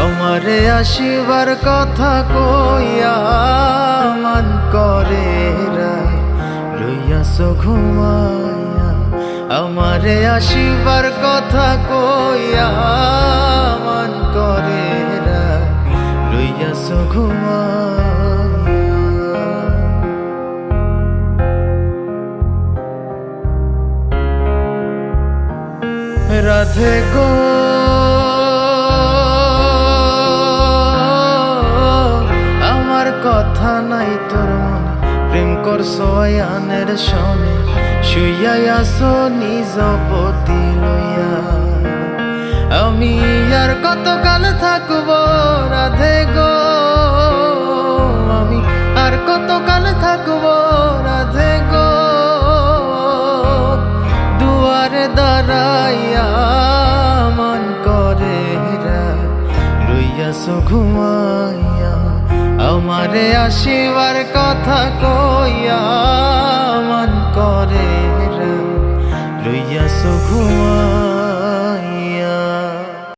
আমারে আসিবার কথা কইয়া মান করে রইয়াছ ঘুমাইয়া। আমারে আসিবার কথা কইয়া মান করে রইয়াছ ঘুমাইয়া। রাধে গো আমার কথা নাই তোর মনে, প্রেম করছো আয়ানের সনে, শুইয়াই আসো নিজ পতি লইয়া। আমি আর কতকাল থাকবো রাধে গো, আমি আর কতকাল থাকবো রাধে গো, দুয়ারে দাঁড়াইয়া মন করে রইয়াছ ঘুমাইয়া। আমারে আসিবার কথা কইয়া মন করে রইয়াছ ঘুমাইয়া।